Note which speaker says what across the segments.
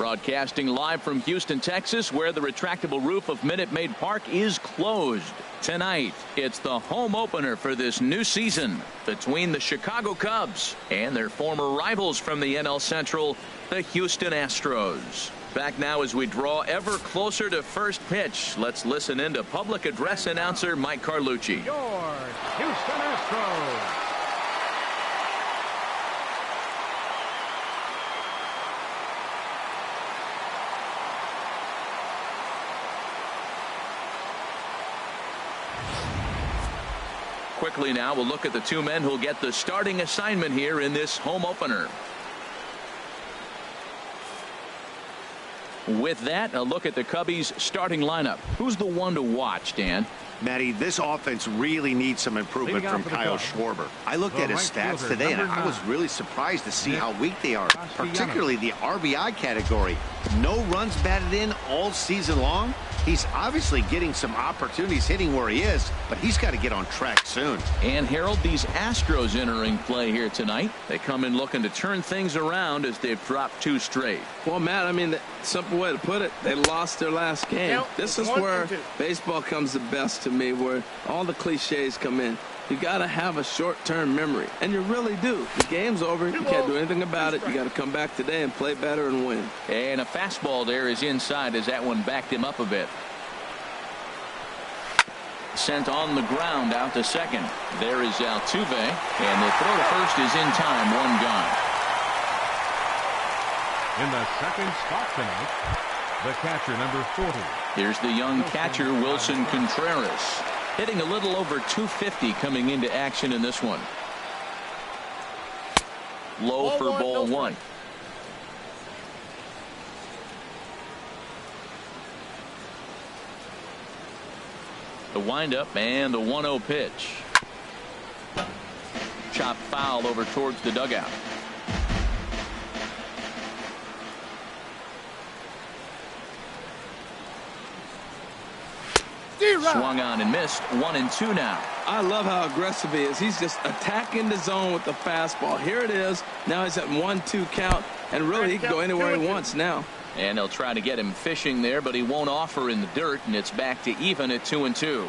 Speaker 1: Broadcasting live from Houston, Texas, where the retractable roof of Minute Maid Park is closed. Tonight, it's the home opener for this new season between the Chicago Cubs and their former rivals from the NL Central, the Houston Astros. Back now as we draw ever closer to first pitch. Let's listen in to public address announcer Mike Carlucci.
Speaker 2: Your Houston Astros.
Speaker 1: Quickly now, we'll look at the two men who'll get the starting assignment here in this home opener. With that, a look at the Cubbies' starting lineup. Who's the one to watch, Dan?
Speaker 3: Matty, this offense really needs some improvement from Kyle Schwarber. I looked at his stats today, and I was really surprised to see how weak they are, particularly the RBI category. No runs batted in all season long. He's obviously getting some opportunities hitting where he is, but he's got to get on track soon.
Speaker 1: And Harold, these Astros entering play here tonight. They come in looking to turn things around as they've dropped two straight.
Speaker 4: Well, Matt, I mean, the simple way to put it, they lost their last game. This is where baseball comes the best to me, where all the cliches come in. You got to have a short-term memory, and you really do. The game's over. You can't do anything about it. You got to come back today and play better and win.
Speaker 1: And a fastball there is inside as that one backed him up a bit. Sent on the ground out to second. There is Altuve, and the throw to first is in time. One gone.
Speaker 2: In the second spot tonight, the catcher, number 40.
Speaker 1: Here's the young catcher, Wilson Contreras, hitting a little over 250 coming into action in this one. Low for ball one. The windup and the 1-0 pitch. Chop foul over towards the dugout. Swung on and missed. 1-2 now.
Speaker 4: I love how aggressive he is. He's just attacking the zone with the fastball. Here it is. Now he's at 1-2 count, and really he can go anywhere he wants now.
Speaker 1: And they'll try to get him fishing there, but he won't offer in the dirt, and it's back to even at 2-2.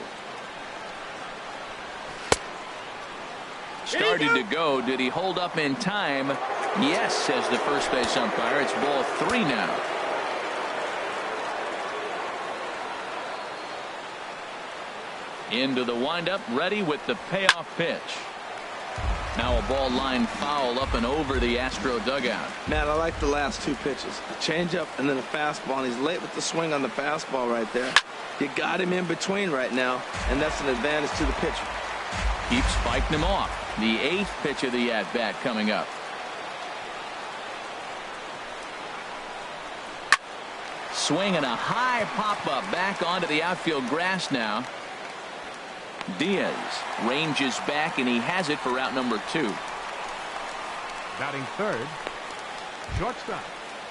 Speaker 1: Started to go. Did he hold up in time? Yes, says the first base umpire. It's ball 3 now. Into the windup, ready with the payoff pitch. Now a ball line foul up and over the Astro dugout.
Speaker 4: Matt, I like the last two pitches. A changeup and then a fastball, and he's late with the swing on the fastball right there. You got him in between right now, and that's an advantage to the pitcher.
Speaker 1: Keeps fighting him off. The 8th pitch of the at-bat coming up. Swinging a high pop-up back onto the outfield grass now. Diaz ranges back, and he has it for out number 2.
Speaker 2: Batting third, shortstop.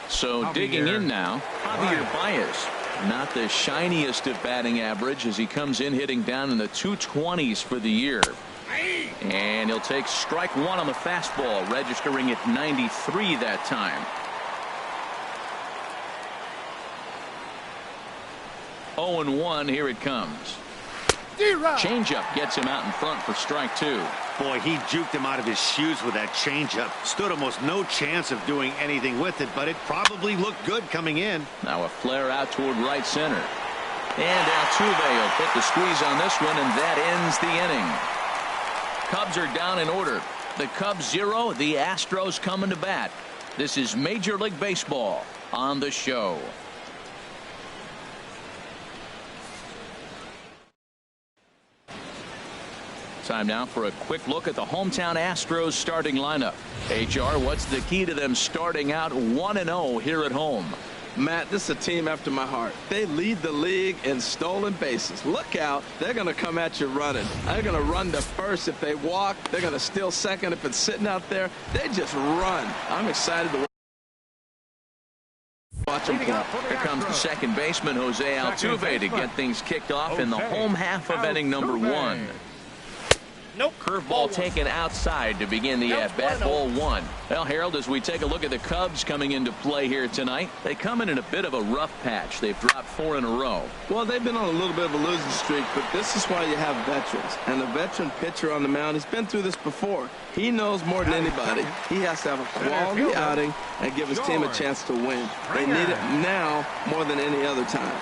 Speaker 1: So
Speaker 2: Javier
Speaker 1: digging in now, Javier Baez. Not the shiniest of batting average as he comes in hitting down in the 220s for the year. And he'll take strike one on the fastball, registering at 93 that time. 0-1, here it comes. Changeup gets him out in front for strike 2.
Speaker 3: Boy, he juked him out of his shoes with that changeup. Stood almost no chance of doing anything with it, but it probably looked good coming in.
Speaker 1: Now a flare out toward right center. And Altuve will put the squeeze on this one, and that ends the inning. Cubs are down in order. The Cubs 0, the Astros coming to bat. This is Major League Baseball on the show. Time now for a quick look at the hometown Astros starting lineup. HR, what's the key to them starting out 1-0 here at home?
Speaker 4: Matt, this is a team after my heart. They lead the league in stolen bases. Look out. They're going to come at you running. They're going to run to first if they walk. They're going to steal second if it's sitting out there. They just run. I'm excited to watch them play.
Speaker 1: Here comes the second baseman, Jose Altuve, to get things kicked off in the home half of inning number 1. curveball taken outside to begin the at-bat. Ball one. Well, Harold, as we take a look at the Cubs coming into play here tonight, they come in a bit of a rough patch. They've dropped 4 in a row.
Speaker 4: Well, they've been on a little bit of a losing streak, but this is why you have veterans. And a veteran pitcher on the mound, he's been through this before. He knows more than anybody. He has to have a quality outing and give his team a chance to win. They need it now more than any other time.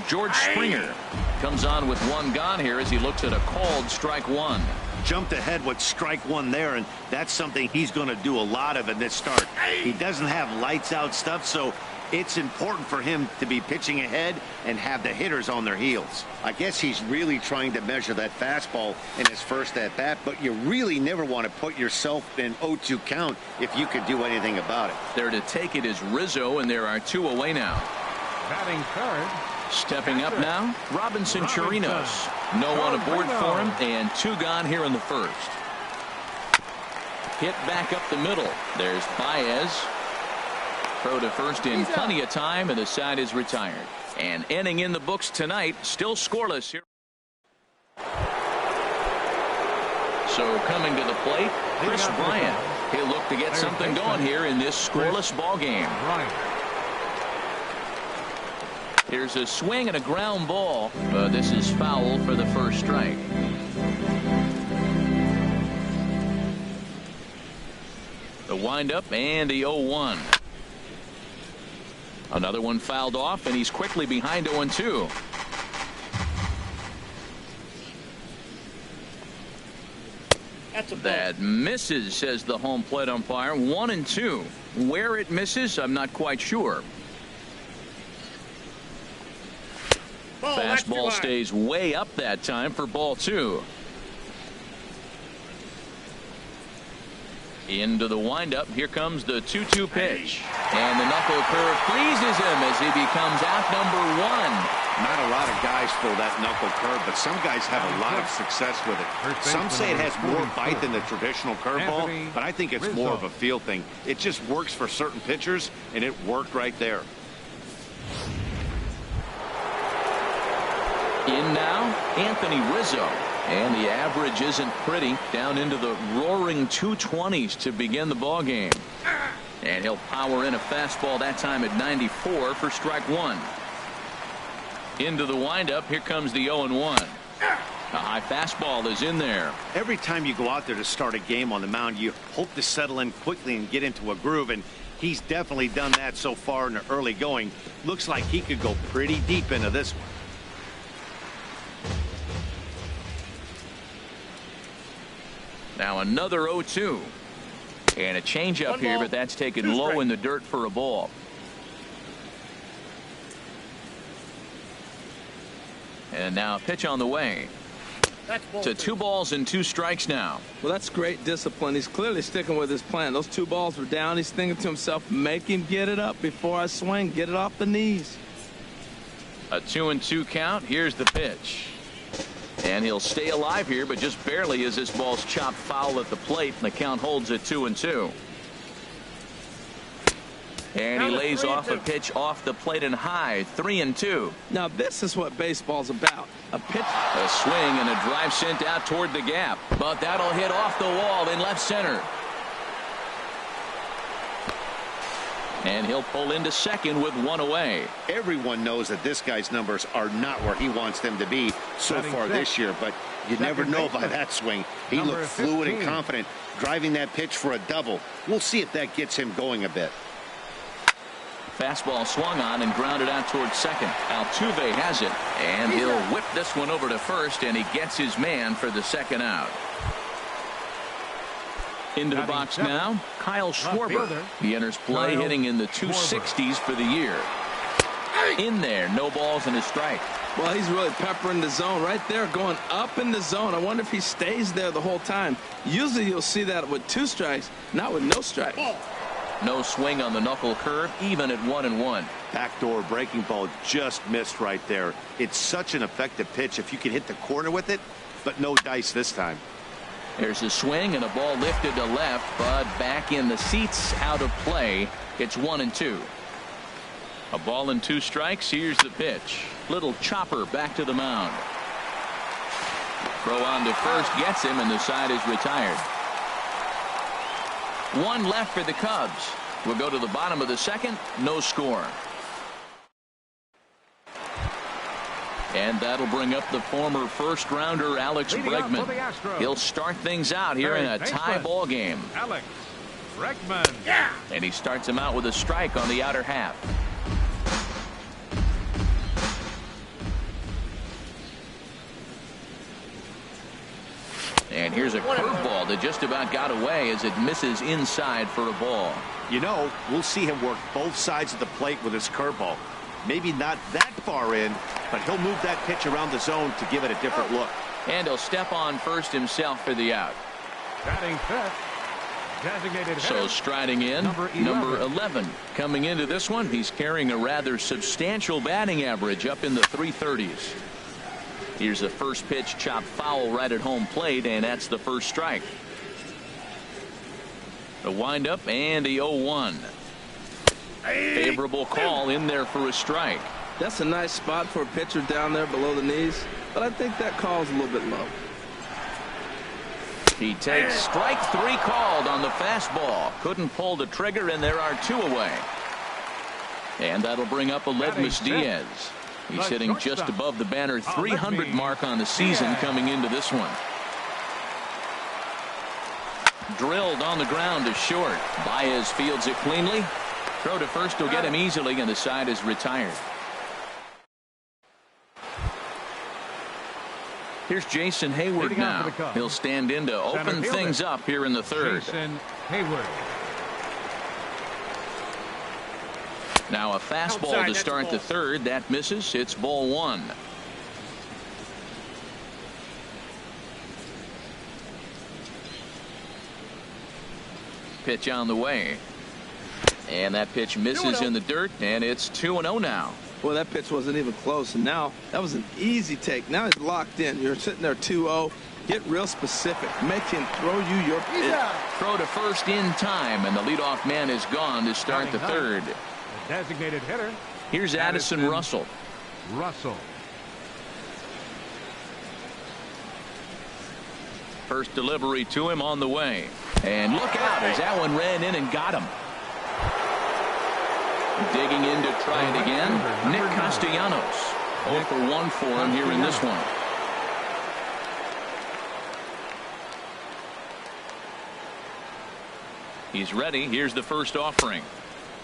Speaker 1: George Springer comes on with 1 gone here as he looks at a called strike 1.
Speaker 3: Jumped ahead with strike 1 there, and that's something he's going to do a lot of in this start. He doesn't have lights out stuff, so it's important for him to be pitching ahead and have the hitters on their heels. I guess he's really trying to measure that fastball in his first at bat, but you really never want to put yourself in 0-2 count if you could do anything about it.
Speaker 1: There to take it is Rizzo, and there are 2 away now.
Speaker 2: Batting third.
Speaker 1: Stepping up now, Robinson Chirinos. No one aboard for him, and 2 gone here in the first. Hit back up the middle. There's Baez. Throw to first in plenty of time, and the side is retired. And inning in the books tonight, still scoreless here. So coming to the plate, Chris Bryant. He'll look to get something going here in this scoreless ball game. Here's a swing and a ground ball, but this is foul for the first strike. The windup and the 0-1. Another one fouled off, and he's quickly behind 0-2. That misses, says the home plate umpire. 1-2. Where it misses, I'm not quite sure. Fastball stays way up that time for ball 2. Into the windup. Here comes the 2-2 pitch. And the knuckle curve freezes him as he becomes out number 1.
Speaker 3: Not a lot of guys throw that knuckle curve, but some guys have a lot of success with it. Some say it has more bite than the traditional curveball, but I think it's more of a feel thing. It just works for certain pitchers, and it worked right there.
Speaker 1: In now, Anthony Rizzo. And the average isn't pretty, down into the roaring 220s to begin the ball game. And he'll power in a fastball that time at 94 for strike 1. Into the windup. Here comes the 0-1. A high fastball is in there.
Speaker 3: Every time you go out there to start a game on the mound, you hope to settle in quickly and get into a groove, and he's definitely done that so far in the early going. Looks like he could go pretty deep into this one.
Speaker 1: Now another 0-2. And a changeup here, but that's taken low in the dirt for a ball. And now a pitch on the way. To 2 balls and 2 strikes now.
Speaker 4: Well, that's great discipline. He's clearly sticking with his plan. Those 2 balls were down. He's thinking to himself, make him get it up before I swing. Get it off the knees.
Speaker 1: A 2-2 count. Here's the pitch. And he'll stay alive here, but just barely as this ball's chopped foul at the plate, and the count holds at 2-2. And he lays off a pitch off the plate and high, 3-2.
Speaker 4: Now this is what baseball's about. A pitch.
Speaker 1: A swing and a drive sent out toward the gap, but that'll hit off the wall in left center. And he'll pull into second with 1 away.
Speaker 3: Everyone knows that this guy's numbers are not where he wants them to be so far this year, but you never know by that swing. He looked fluid and confident, driving that pitch for a double. We'll see if that gets him going a bit.
Speaker 1: Fastball swung on and grounded out towards second. Altuve has it, and he'll whip this one over to first, and he gets his man for the second out. Into the box now, Kyle Schwarber. He enters play hitting in the 260s for the year. In there, no balls and a strike.
Speaker 4: Well, he's really peppering the zone right there, going up in the zone. I wonder if he stays there the whole time. Usually you'll see that with 2 strikes, not with no strikes.
Speaker 1: No swing on the knuckle curve, even at 1-1.
Speaker 3: Backdoor breaking ball just missed right there. It's such an effective pitch if you can hit the corner with it, but no dice this time.
Speaker 1: There's a swing and a ball lifted to left, but back in the seats, out of play. It's 1-2. A ball and 2 strikes. Here's the pitch. Little chopper back to the mound. Throw on to first gets him, and the side is retired. One left for the Cubs. We'll go to the bottom of the second. No score. And that'll bring up the former first-rounder Alex Bregman. He'll start things out here in a tie ball game.
Speaker 2: Alex Bregman.
Speaker 1: Yeah. And he starts him out with a strike on the outer half. And here's a curveball that just about got away as it misses inside for a ball.
Speaker 3: You know, we'll see him work both sides of the plate with his curveball. Maybe not that far in, but he'll move that pitch around the zone to give it a different look.
Speaker 1: And he'll step on first himself for the out.
Speaker 2: Batting fifth, designated
Speaker 1: so
Speaker 2: hitter,
Speaker 1: striding in, number 11. Coming into this one, he's carrying a rather substantial batting average up in the 330s. Here's the first pitch, chopped foul right at home plate, and that's the first strike. The windup and the 0-1. Favorable call in there for a strike.
Speaker 4: That's a nice spot for a pitcher down there below the knees, but I think that call's a little bit low.
Speaker 1: He takes strike three called on the fastball. Couldn't pull the trigger, and there are two away. And that'll bring up Aledmys Diaz. He's hitting just above the banner 300 mark on the season coming into this one. Drilled on the ground to short. Baez fields it cleanly. Throw to first will get him easily, and the side is retired. Here's Jason Hayward now. He'll stand in to open things up here in the third.
Speaker 2: Jason Hayward.
Speaker 1: Now a fastball to start the third. That misses. It's ball one. Pitch on the way. And that pitch misses in the dirt, and it's 2-0 now.
Speaker 4: Well, that pitch wasn't even close, and now that was an easy take. Now he's locked in. You're sitting there 2-0. Get real specific. Make him throw you your pitch.
Speaker 1: Throw to first in time, and the leadoff man is gone to start the third.
Speaker 2: The designated hitter.
Speaker 1: Here's Addison Russell. First delivery to him on the way. And look out as that one ran in and got him. Digging in to try it again. Nick Castellanos. 0 for 1 for him here in this one. He's ready. Here's the first offering.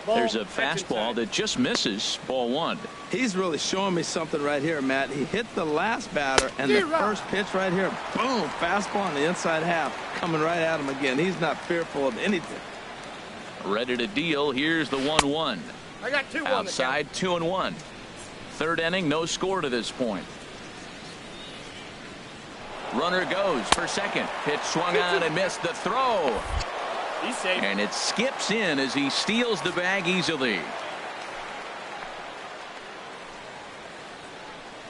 Speaker 1: There's a fastball that just misses. Ball one.
Speaker 4: He's really showing me something right here, Matt. He hit the last batter, and the first pitch right here, boom, fastball on the inside half, coming right at him again. He's not fearful of anything.
Speaker 1: Ready to deal. Here's the 1-1.
Speaker 5: I got 2-1.
Speaker 1: Outside, 2-1. Third inning, no score to this point. Runner goes for second. Pitch swung on and missed. The throw.
Speaker 5: He's safe.
Speaker 1: And it skips in as he steals the bag easily.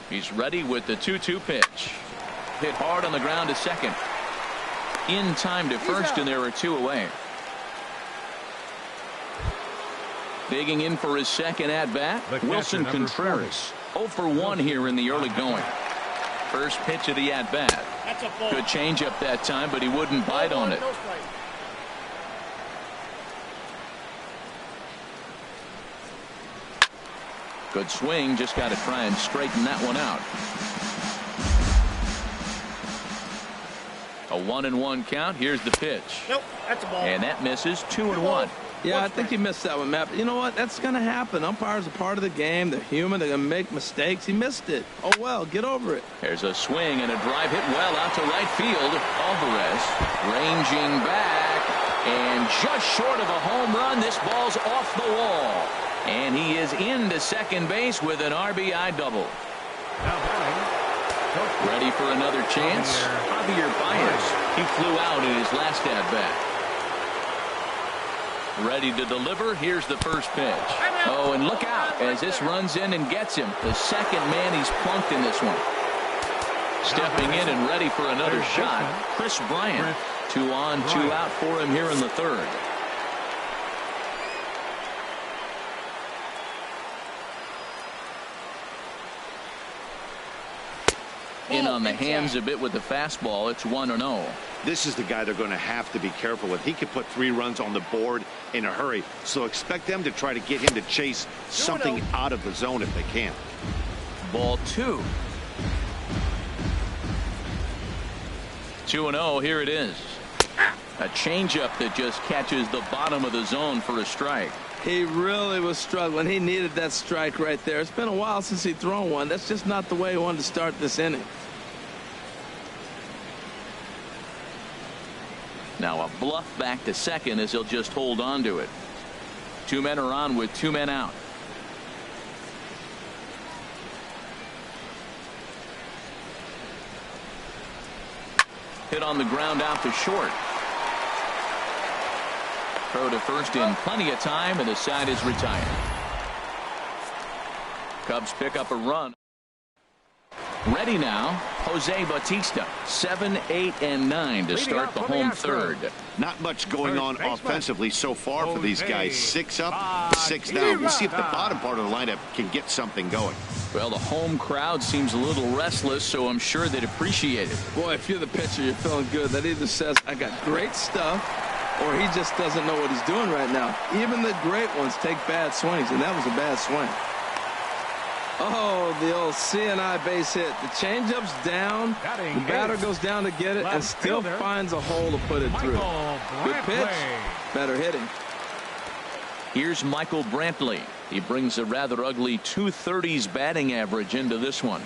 Speaker 1: He's ready with the 2-2 pitch. Hit hard on the ground to second. In time to first, and there are two away. Digging in for his second at-bat, Wilson Contreras. 0 for 1 here in the early going. First pitch of the at-bat. Good changeup that time, but he wouldn't bite on it. Good swing, just got to try and straighten that one out. A 1-1 count. Here's the pitch.
Speaker 5: Nope, that's a ball.
Speaker 1: And that misses. 2-1.
Speaker 4: Yeah, I think he missed that one, Matt. But you know what? That's going to happen. Umpires are part of the game. They're human. They're going to make mistakes. He missed it. Oh, well, get over it.
Speaker 1: There's a swing and a drive hit well out to right field. Alvarez ranging back, and just short of a home run. This ball's off the wall. And he is into second base with an RBI double. Ready for another chance? Javier Baez. He flew out in his last at-bat. Ready to deliver. Here's the first pitch. Oh, and look out as this runs in and gets him. The second man he's plunked in this one. Stepping in and ready for another shot, Chris Bryant. 2 on, 2 out for him here in the third. in on the hands a bit with the fastball. It's 1-0.
Speaker 3: This is the guy they're going to have to be careful with. He could put 3 runs on the board in a hurry, so expect them to try to get him to chase something out of the zone if they can.
Speaker 1: Ball 2. 2-0. Here it is. A changeup that just catches the bottom of the zone for a strike.
Speaker 4: He really was struggling. He needed that strike right there. It's been a while since he'd thrown one. That's just not the way he wanted to start this inning.
Speaker 1: Now a bluff back to second as he'll just hold on to it. 2 men are on with 2 men out. Hit on the ground out to short. Throw to first in plenty of time, and the side is retired. Cubs pick up a run. Ready now, Jose Bautista, 7, 8, and 9 to start the home third.
Speaker 3: Not much going on offensively so far for these guys. 6 up, 6 down. We'll see if the bottom part of the lineup can get something going.
Speaker 1: Well, the home crowd seems a little restless, so I'm sure they'd appreciate it.
Speaker 4: Boy, if you're the pitcher, you're feeling good. That either says, I got great stuff, or he just doesn't know what he's doing right now. Even the great ones take bad swings, and that was a bad swing. Oh, the old CNI base hit. The changeup's down. The batter goes down to get it and still finds a hole to put it through. Good pitch. Better hitting.
Speaker 1: Here's Michael Brantley. He brings a rather ugly 230s batting average into this one.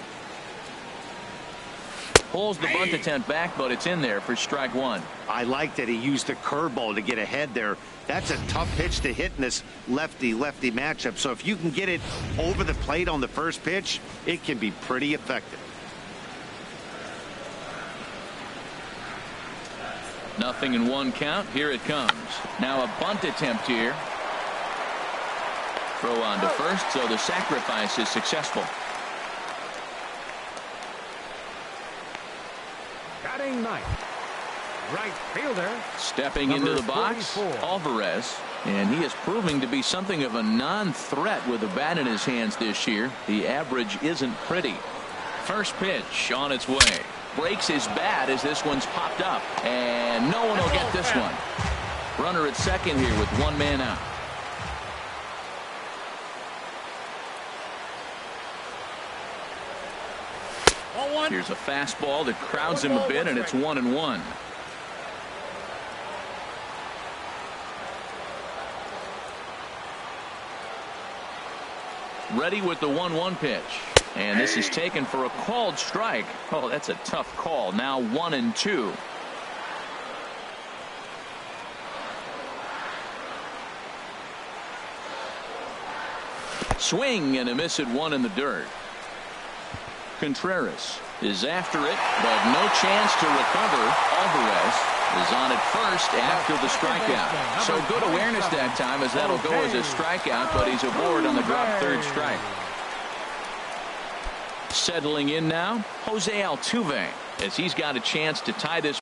Speaker 1: Pulls the bunt attempt back, but it's in there for strike 1.
Speaker 3: I like that he used the curveball to get ahead there. That's a tough pitch to hit in this lefty-lefty matchup. So if you can get it over the plate on the first pitch, it can be pretty effective.
Speaker 1: Nothing in 1 count. Here it comes. Now a bunt attempt here. Throw on to first, so the sacrifice is successful.
Speaker 2: Batting ninth, right fielder.
Speaker 1: Stepping into the box,
Speaker 2: 44.
Speaker 1: Alvarez. And he is proving to be something of a non-threat with a bat in his hands this year. The average isn't pretty. First pitch on its way. Breaks his bat as this one's popped up. And no one will get this one. Runner at second here with 1 man out. Here's a fastball that crowds him a bit, and it's 1-1. Ready with the 1-1 pitch. And this is taken for a called strike. Oh, that's a tough call. Now 1-2. Swing and a miss at 1 in the dirt. Contreras is after it, but no chance to recover. Alvarez is on at first after the strikeout. So good awareness that time, as that'll go as a strikeout, but he's aboard on the drop third strike. Settling in now, Jose Altuve, as he's got a chance to tie this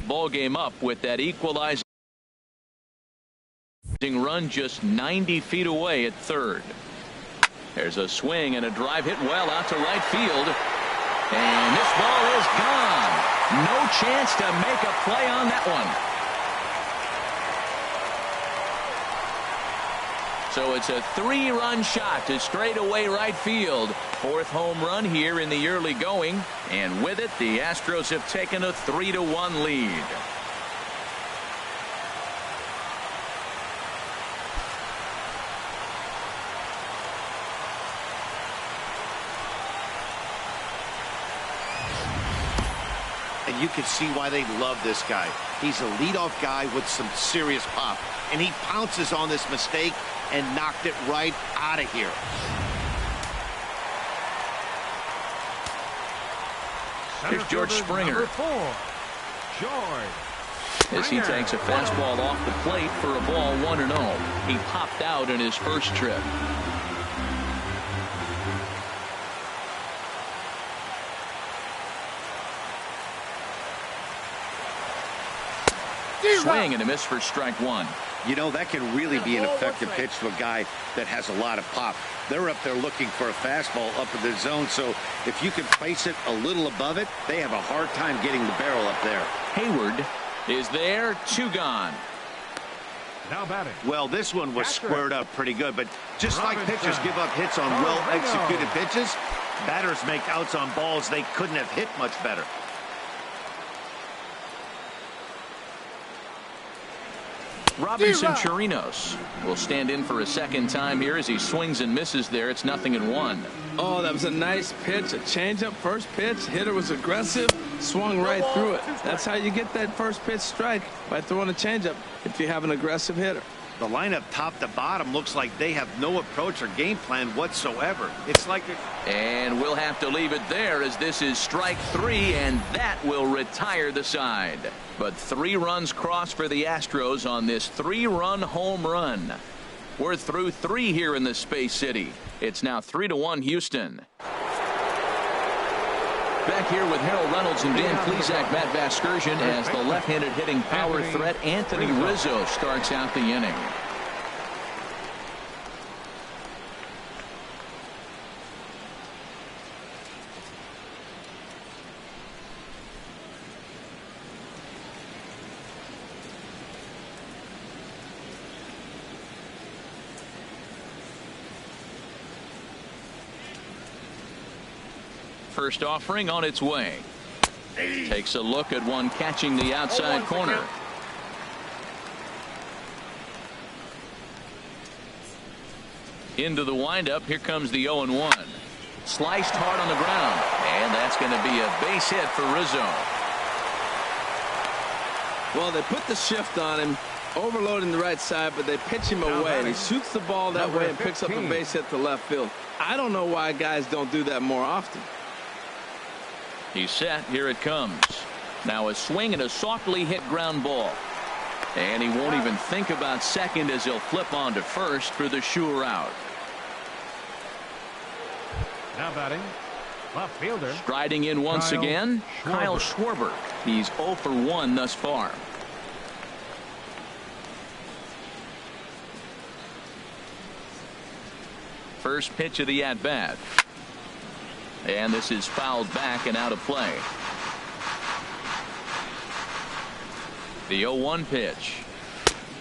Speaker 1: ball game up with that equalizing run just 90 feet away at third. There's a swing and a drive hit well out to right field. And this ball is gone. No chance to make a play on that one. So it's a 3-run shot to straightaway right field. 4th home run here in the early going. And with it, the Astros have taken a 3-1 lead.
Speaker 3: And you can see why they love this guy. He's a leadoff guy with some serious pop. And he pounces on this mistake and knocked it right out of here.
Speaker 1: Here's George Springer. As he takes a fastball off the plate for a ball 1-0. He popped out in his first trip. Swing and a miss for strike one.
Speaker 3: You know, that can really be an effective pitch to a guy that has a lot of pop. They're up there looking for a fastball up in the zone, so if you can place it a little above it, they have a hard time getting the barrel up there.
Speaker 1: Hayward is there, 2 gone.
Speaker 2: Now batting.
Speaker 3: Well, this one was squared up pretty good, but just like pitchers give up hits on well-executed pitches, batters make outs on balls they couldn't have hit much better.
Speaker 1: Robinson Chirinos will stand in for a second time here as he swings and misses there. It's 0-1.
Speaker 4: Oh, that was a nice pitch. A changeup, first pitch. Hitter was aggressive, swung right through it. That's how you get that first pitch strike, by throwing a changeup if you have an aggressive hitter.
Speaker 3: The lineup top to bottom looks like they have no approach or game plan whatsoever. It's like
Speaker 1: and we'll have to leave it there as this is strike 3, and that will retire the side. But 3 runs crossed for the Astros on this 3-run home run. We're through 3 here in the Space City. It's now 3-1 Houston. Back here with Harold Reynolds and Dan Plesac, Matt Vasgersian, as the left-handed hitting power threat Anthony Rizzo starts out the inning. First offering on its way. Takes a look at one catching the outside corner. Into the windup. Here comes the 0-1. Sliced hard on the ground. And that's going to be a base hit for Rizzo.
Speaker 4: Well, they put the shift on him, overloading the right side, but they pitch him away. And he shoots the ball that way and picks up a base hit to left field. I don't know why guys don't do that more often.
Speaker 1: He's set. Here it comes. Now a swing and a softly hit ground ball. And he won't even think about second as he'll flip on to first for the sure out.
Speaker 2: Now batting, left fielder.
Speaker 1: Striding in once again, Kyle Schwarber. He's 0 for 1 thus far. First pitch of the at-bat. And this is fouled back and out of play. The 0-1 pitch.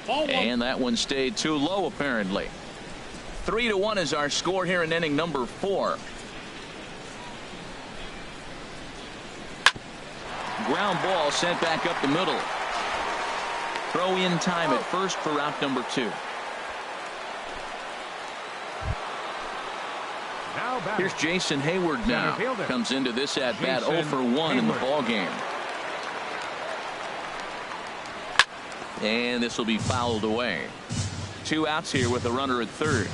Speaker 1: And that one stayed too low apparently. 3-1 is our score here in inning number 4. Ground ball sent back up the middle. Throw in time at first for out number 2. Here's Jason Hayward now. Comes into this at bat 0 for 1 in the ball game. And this will be fouled away. 2 outs here with a runner at third.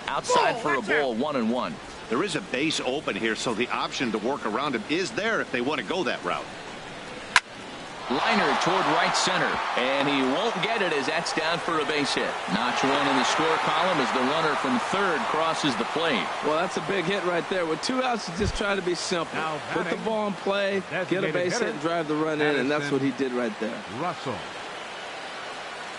Speaker 1: Outside for a ball, 1-1.
Speaker 3: There is a base open here, so the option to work around him is there if they want to go that route.
Speaker 1: Liner toward right center, and he won't get it as that's down for a base hit. Notch one in the score column as the runner from third crosses the plate.
Speaker 4: Well, that's a big hit right there. With 2 outs, you just try to be simple.
Speaker 2: Now
Speaker 4: Put the ball in play, get a base hit, and drive the run in, and that's what he did right there.
Speaker 2: Russell.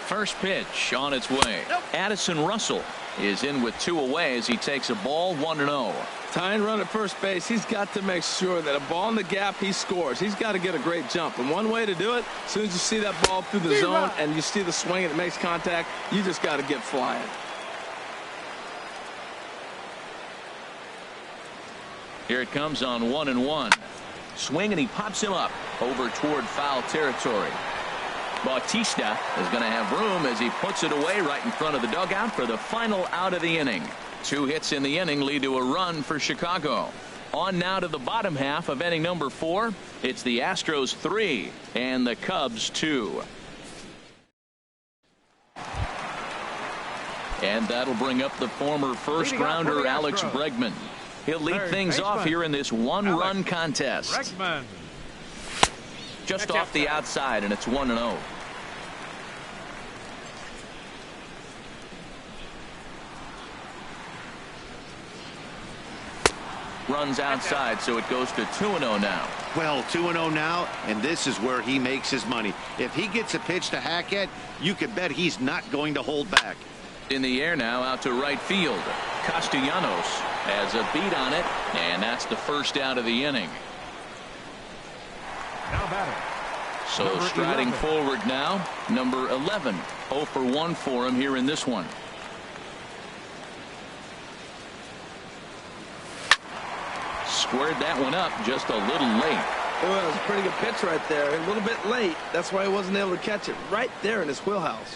Speaker 1: First pitch on its way. Addison Russell is in with 2 away as he takes a ball 1-0.
Speaker 4: Tying run at first base, he's got to make sure that a ball in the gap, he scores. He's got to get a great jump. And one way to do it, as soon as you see that ball through the zone and you see the swing and it makes contact, you just got to get flying.
Speaker 1: Here it comes on 1-1. Swing, and he pops him up over toward foul territory. Bautista is going to have room as he puts it away right in front of the dugout for the final out of the inning. 2 hits in the inning lead to a run for Chicago. On now to the bottom half of inning number 4. It's the Astros 3 and the Cubs 2. And that'll bring up the former first grounder Alex Bregman. He'll lead things off here in this 1-run contest.
Speaker 2: Bregman.
Speaker 1: Just off the outside, and it's 1-0. Runs outside, so it goes to 2-0 now.
Speaker 3: Well, 2-0 now, and this is where he makes his money. If he gets a pitch to hack at, you can bet he's not going to hold back.
Speaker 1: In the air now, out to right field. Castellanos has a beat on it, and that's the first out of the inning.
Speaker 2: Now batting.
Speaker 1: So
Speaker 2: Number
Speaker 1: striding
Speaker 2: 11.
Speaker 1: forward now, number 11. 0 for 1 for him here in this one. Squared that one up just a little late.
Speaker 4: Well, it was a pretty good pitch right there. A little bit late. That's why he wasn't able to catch it right there in his wheelhouse.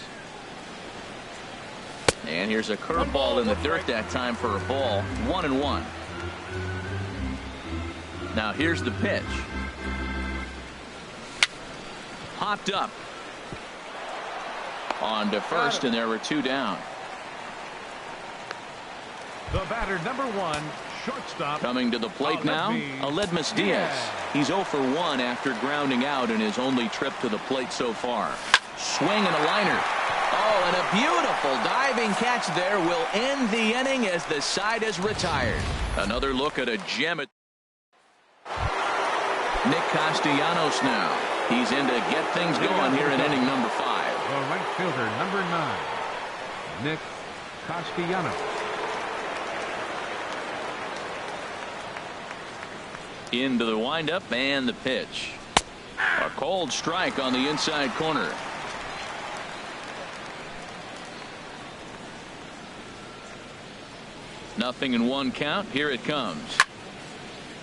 Speaker 1: And here's a curveball in the dirt that time for a ball. 1-1. Now here's the pitch. Hopped up. On to first, and there were 2 down.
Speaker 2: The batter, number 1, shortstop.
Speaker 1: Coming to the plate now, Aledmus Diaz. He's 0 for 1 after grounding out in his only trip to the plate so far. Swing and a liner. Oh, and a beautiful diving catch there will end the inning as the side is retired. Another look at a gem. Nick Castellanos now. He's in to get things going here in inning number 5.
Speaker 2: The right fielder, number 9, Nick Castellanos.
Speaker 1: Into the windup and the pitch. A cold strike on the inside corner. Nothing in 1 count. Here it comes.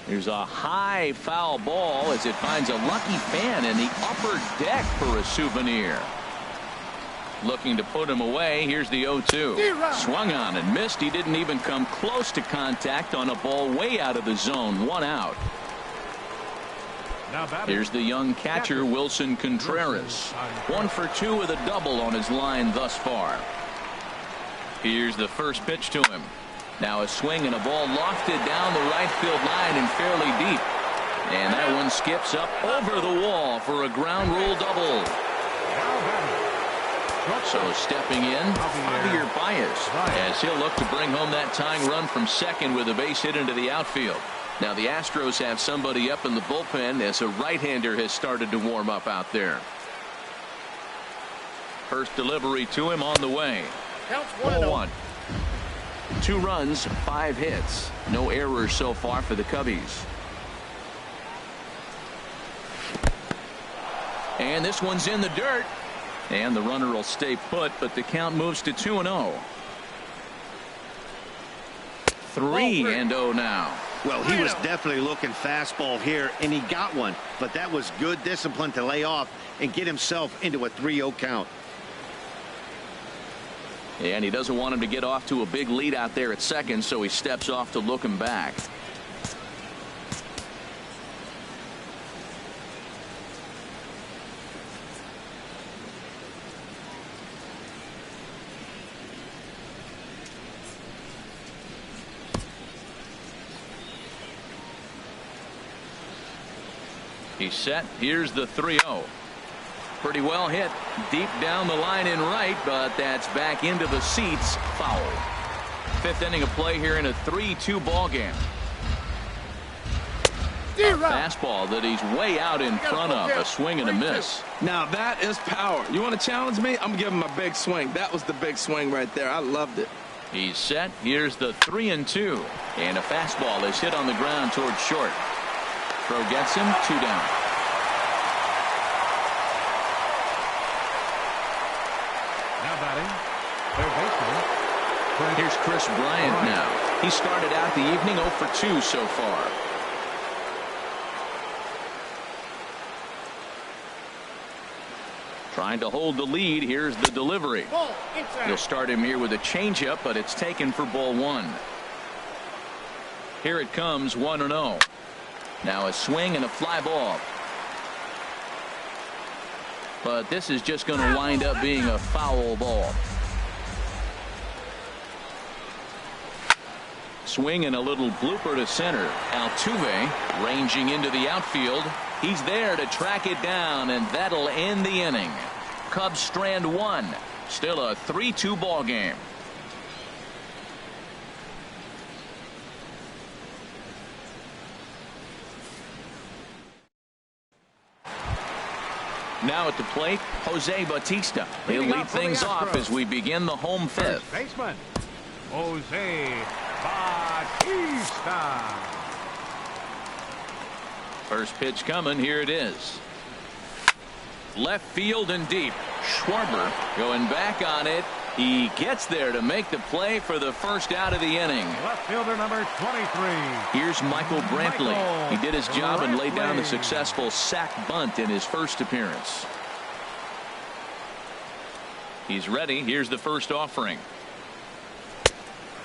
Speaker 1: There's a high foul ball as it finds a lucky fan in the upper deck for a souvenir. Looking to put him away. Here's the 0-2. Swung on and missed. He didn't even come close to contact on a ball way out of the zone. 1 out. Here's the young catcher Wilson Contreras. 1 for 2 with a double on his line thus far. Here's the first pitch to him. Now a swing and a ball lofted down the right field line and fairly deep. And that one skips up over the wall for a ground rule double. So stepping in, Javier Baez, as he'll look to bring home that tying run from second with a base hit into the outfield. Now the Astros have somebody up in the bullpen as a right-hander has started to warm up out there. First delivery to him on the way.
Speaker 5: Counts
Speaker 1: 1-1. 2 runs, 5 hits. No errors so far for the Cubbies. And this one's in the dirt. And the runner will stay put, but the count moves to 2-0. 3-0 now.
Speaker 3: Well, he was definitely looking fastball here, and he got one. But that was good discipline to lay off and get himself into a 3-0 count.
Speaker 1: And he doesn't want him to get off to a big lead out there at second, so he steps off to look him back. He's set. Here's the 3-0. Pretty well hit. Deep down the line in right, but that's back into the seats. Foul. Fifth inning of play here in a 3-2 ball game. A fastball that he's way out in front of. A swing and a miss.
Speaker 4: Now that is power. You want to challenge me? I'm giving him a big swing. That was the big swing right there. I loved it.
Speaker 1: He's set. Here's the 3-2. And a fastball is hit on the ground towards short. Throw gets him. 2 down.
Speaker 2: Now batting, third baseman.
Speaker 1: Here's Chris Bryant now. He started out the evening 0 for 2 so far. Trying to hold the lead. Here's the delivery. He'll start him here with a changeup, but it's taken for ball 1. Here it comes, 1-0. Now a swing and a fly ball. But this is just going to wind up being a foul ball. Swing and a little blooper to center. Altuve ranging into the outfield. He's there to track it down, and that'll end the inning. Cubs strand 1. Still a 3-2 ball game. Now at the plate, Jose Bautista. He'll lead things off as we begin the home fifth.
Speaker 2: First baseman, Jose Bautista.
Speaker 1: First pitch coming. Here it is. Left field and deep. Schwarber going back on it. He gets there to make the play for the first out of the inning.
Speaker 2: Left fielder number 23.
Speaker 1: Here's Michael Brantley. He did his job and laid down the successful sac bunt in his first appearance. He's ready. Here's the first offering.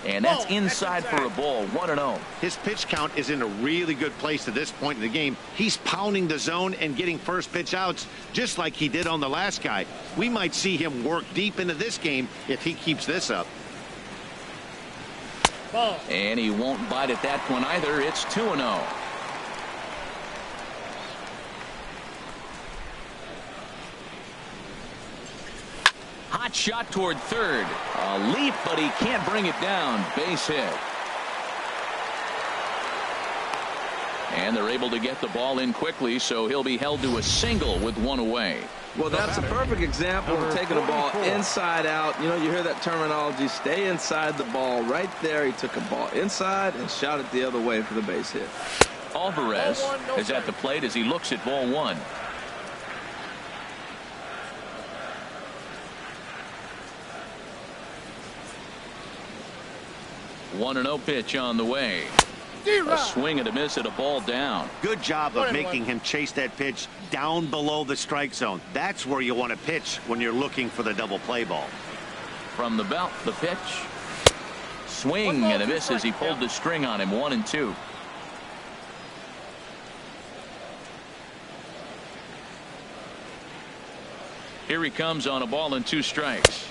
Speaker 1: And that's inside for a ball. 1-0.
Speaker 3: His pitch count is in a really good place at this point in the game. He's pounding the zone and getting first pitch outs just like he did on the last guy. We might see him work deep into this game if he keeps this up.
Speaker 1: And he won't bite at that one either. It's 2-0. Hot shot toward third. A leap, but he can't bring it down. Base hit. And they're able to get the ball in quickly, so he'll be held to a single with 1 away.
Speaker 4: Well, that's a perfect example of taking the ball inside out. You know, you hear that terminology, stay inside the ball. Right there, he took a ball inside and shot it the other way for the base hit.
Speaker 1: Alvarez is at the plate as he looks at ball 1. One 1-0 pitch on the way. A swing and a miss at a ball down.
Speaker 3: Good job of making him chase that pitch down below the strike zone. That's where you want to pitch when you're looking for the double play ball.
Speaker 1: From the belt, the pitch. Swing and a miss as he pulled the string on him. 1-2. Here he comes on a ball and 2 strikes.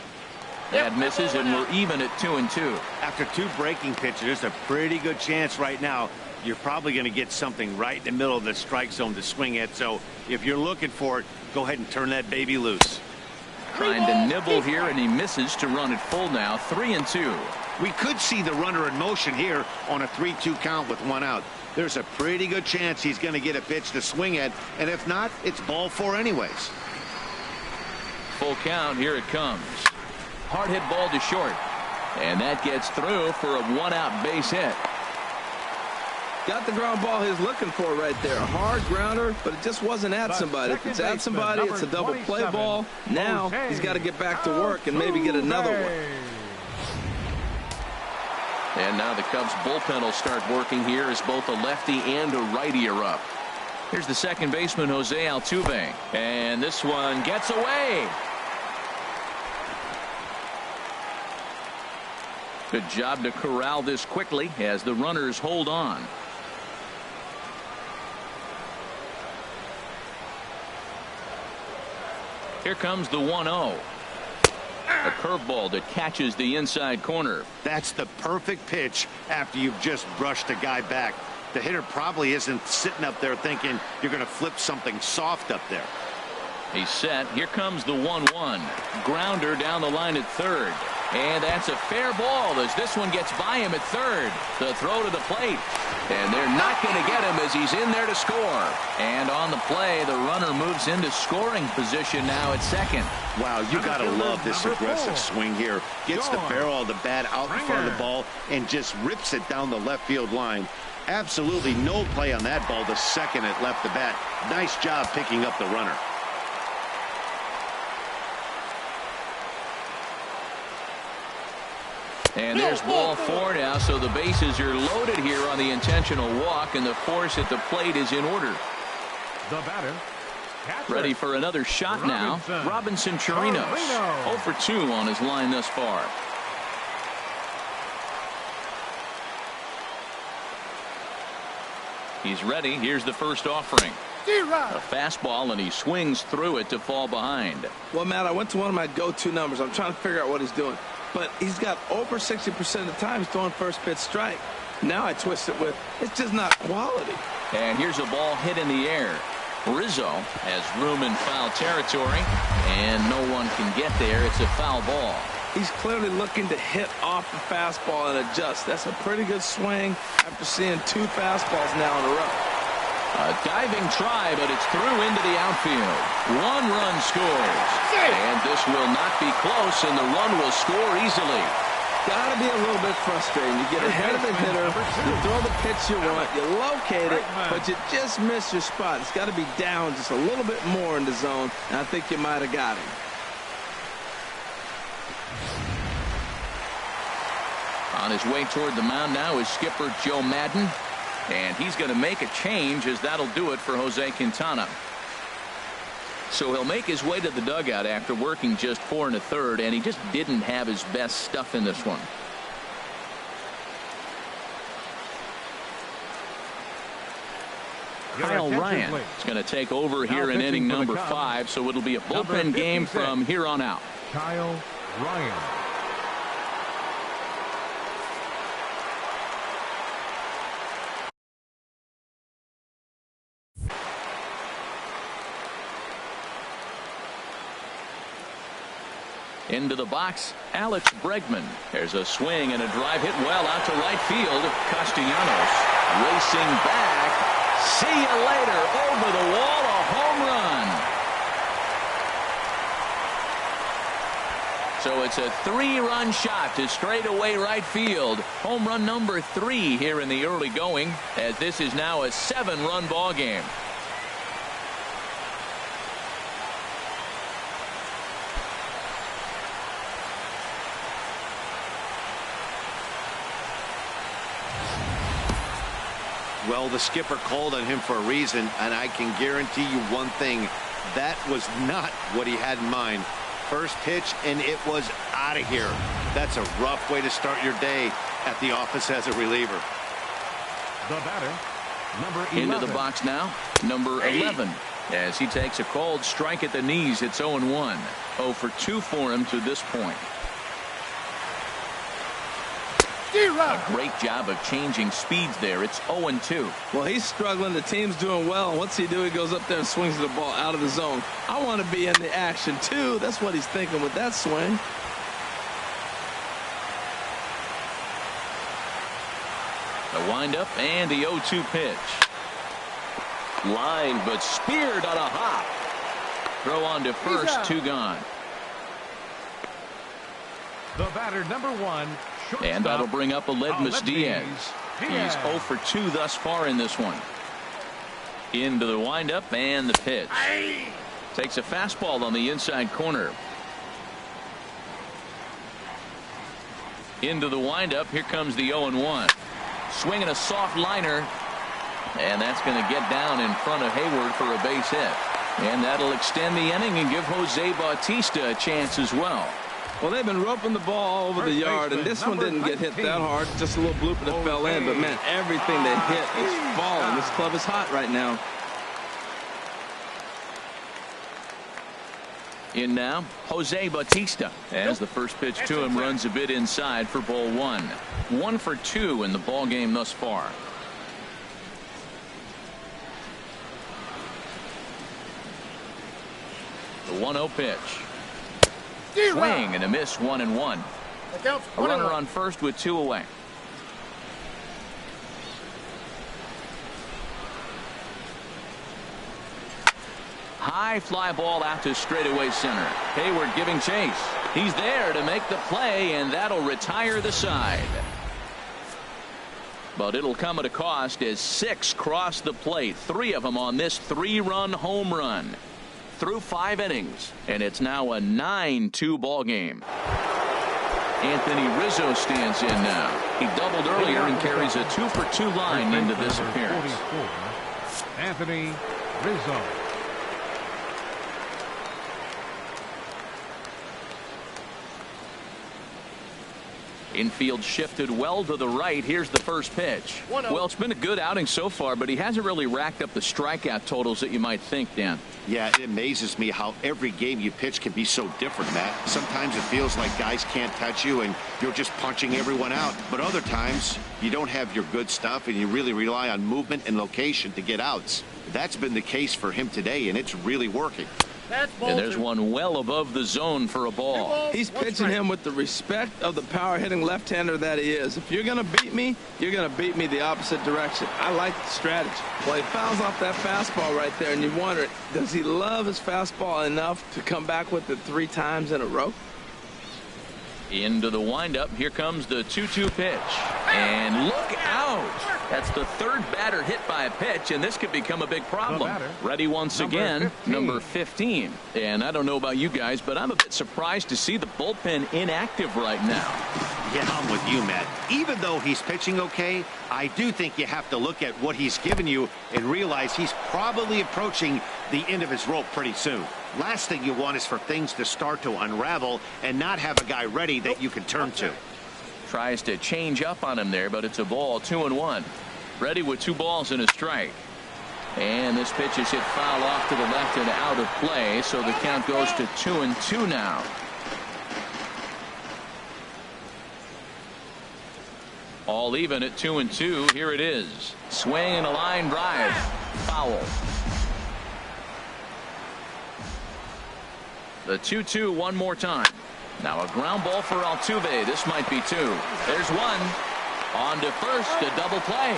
Speaker 1: That misses, and we're even at 2-2.
Speaker 3: After 2 breaking pitches, there's a pretty good chance right now you're probably going to get something right in the middle of the strike zone to swing at. So if you're looking for it, go ahead and turn that baby loose.
Speaker 1: Trying to nibble here, and he misses to run it full now. 3-2.
Speaker 3: We could see the runner in motion here on a 3-2 count with 1 out. There's a pretty good chance he's going to get a pitch to swing at, and if not, it's ball 4 anyways.
Speaker 1: Full count. Here it comes. Hard hit ball to short, and that gets through for a 1-out base hit.
Speaker 4: Got the ground ball he's looking for right there. A hard grounder, but it just wasn't at somebody. If it's at somebody, it's a double play ball. Now he's got to get back to work and maybe get another one.
Speaker 1: And now the Cubs bullpen will start working here as both a lefty and a righty are up. Here's the second baseman, Jose Altuve, and this one gets away. Good job to corral this quickly as the runners hold on. Here comes the 1-0. A curveball that catches the inside corner.
Speaker 3: That's the perfect pitch after you've just brushed a guy back. The hitter probably isn't sitting up there thinking you're going to flip something soft up there.
Speaker 1: He's set. Here comes the 1-1. Grounder down the line at third. And that's a fair ball as this one gets by him at third. The throw to the plate. And they're not going to get him as he's in there to score. And on the play, the runner moves into scoring position now at second.
Speaker 3: Wow, you got to love this aggressive swing here. Gets the barrel of the bat out in front of the ball and just rips it down the left field line. Absolutely no play on that ball the second it left the bat. Nice job picking up the runner.
Speaker 1: And there's ball four now, so the bases are loaded here on the intentional walk, and the force at the plate is in order.
Speaker 2: The batter,
Speaker 1: ready for another shot now. Robinson Chirinos, 0 for 2 on his line thus far. He's ready. Here's the first offering. A fastball, and he swings through it to fall behind.
Speaker 4: Well, Matt, I went to one of my go-to numbers. I'm trying to figure out what he's doing. But he's got over 60% of the time he's throwing first pitch strike. Now I twist it with, it's just not quality.
Speaker 1: And here's a ball hit in the air. Rizzo has room in foul territory, and no one can get there. It's a foul ball.
Speaker 4: He's clearly looking to hit off the fastball and adjust. That's a pretty good swing after seeing 2 fastballs now in a row.
Speaker 1: A diving try, but it's through into the outfield. 1 run scores. And this will not be close, and the run will score easily.
Speaker 4: Got to be a little bit frustrating. You get ahead of the hitter, you throw the pitch you want, you locate it, but you just miss your spot. It's got to be down just a little bit more in the zone, and I think you might have got him.
Speaker 1: On his way toward the mound now is skipper Joe Madden. And he's going to make a change, as that'll do it for Jose Quintana. So he'll make his way to the dugout after working just 4 1/3, and he just didn't have his best stuff in this one. Kyle Ryan is going to take over here in inning number 5, so it'll be a bullpen game from here on out.
Speaker 2: Kyle Ryan.
Speaker 1: Into the box, Alex Bregman. There's a swing and a drive hit well out to right field. Castellanos racing back. See you later. Over the wall, a home run. So it's a 3-run shot to straightaway right field. Home run number 3 here in the early going, as this is now a 7-run ball game.
Speaker 3: Well, the skipper called on him for a reason, and I can guarantee you one thing. That was not what he had in mind. First pitch, and it was out of here. That's a rough way to start your day at the office as a reliever.
Speaker 2: The batter, number 11.
Speaker 1: Into the box now, number 11. As he takes a called strike at the knees, it's 0-1. 0 for 2 for him to this point. A great job of changing speeds there. It's 0-2.
Speaker 4: Well, he's struggling. The team's doing well. What's he do? He goes up there and swings the ball out of the zone. I want to be in the action, too. That's what he's thinking with that swing.
Speaker 1: The windup and the 0-2 pitch. Line, but speared on a hop. Throw on to first, 2 gone.
Speaker 2: The batter, number 1.
Speaker 1: And that'll bring up Aledmys Diaz. He's 0 for 2 thus far in this one. Into the windup and the pitch. Takes a fastball on the inside corner. Into the windup. Here comes the 0-1. Swinging a soft liner. And that's going to get down in front of Hayward for a base hit. And that'll extend the inning and give Jose Bautista a chance as well.
Speaker 4: Well, they've been roping the ball all over the yard, and this one didn't get hit that hard. Just a little bloop that fell in. But, man, everything they hit is falling. This club is hot right now.
Speaker 1: In now, Jose Bautista, as the first pitch to him runs a bit inside for ball 1. 1 for 2 in the ball game thus far. The 1-0 pitch. Swing and a miss, 1-1. A runner on first with 2 away. High fly ball out to straightaway center. Hayward giving chase. He's there to make the play, and that'll retire the side. But it'll come at a cost as 6 cross the plate, 3 of them on this 3-run home run. Through 5 innings, and it's now a 9-2 ball game. Anthony Rizzo stands in now. He doubled earlier and carries a 2-for-2 line into this appearance.
Speaker 2: Anthony Rizzo.
Speaker 1: Infield shifted well to the right. Here's the first pitch. Well, it's been a good outing so far, but he hasn't really racked up the strikeout totals that you might think, Dan.
Speaker 3: Yeah, it amazes me how every game you pitch can be so different, Matt. Sometimes it feels like guys can't touch you and you're just punching everyone out. But other times you don't have your good stuff and you really rely on movement and location to get outs. That's been the case for him today, and it's really working.
Speaker 1: And there's one well above the zone for a ball.
Speaker 4: He's pitching him with the respect of the power-hitting left-hander that he is. If you're going to beat me, you're going to beat me the opposite direction. I like the strategy. Well, he fouls off that fastball right there, and you wonder, does he love his fastball enough to come back with it 3 times in a row?
Speaker 1: Into the windup. Here comes the 2-2 pitch. And look out. That's the 3rd batter hit by a pitch, and this could become a big problem. Ready once again, number 15. And I don't know about you guys, but I'm a bit surprised to see the bullpen inactive right now.
Speaker 3: Yeah, I'm with you, Matt. Even though he's pitching okay, I do think you have to look at what he's given you and realize he's probably approaching the end of his rope pretty soon. Last thing you want is for things to start to unravel and not have a guy ready that you can turn to.
Speaker 1: Tries to change up on him there, but it's a ball. 2-1. Ready with 2 balls and a strike. And this pitch is hit foul off to the left and out of play, so the count goes to 2-2 now. All even at 2-2. Here it is. Swing and a line drive. Foul. The 2-2 one more time. Now a ground ball for Altuve. This might be 2. There's 1. On to first, a double play.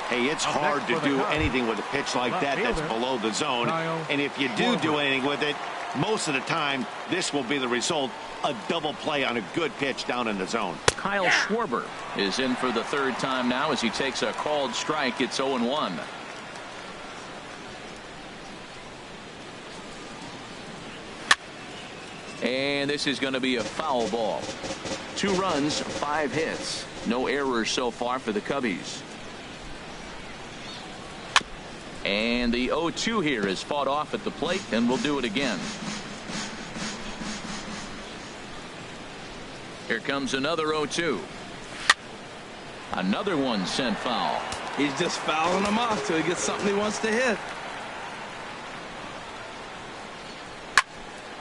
Speaker 3: Hey, it's hard to do anything with a pitch like that that's below the zone. And if you do anything with it, most of the time, this will be the result. A double play on a good pitch down in the zone.
Speaker 1: Kyle Schwarber is in for the 3rd time now as he takes a called strike. It's 0-1. And this is going to be a foul ball. 2 runs, 5 hits. No errors so far for the Cubbies. And the 0-2 here is fought off at the plate, and we'll do it again. Here comes another 0-2. Another one sent foul.
Speaker 4: He's just fouling him off till he gets something he wants to hit.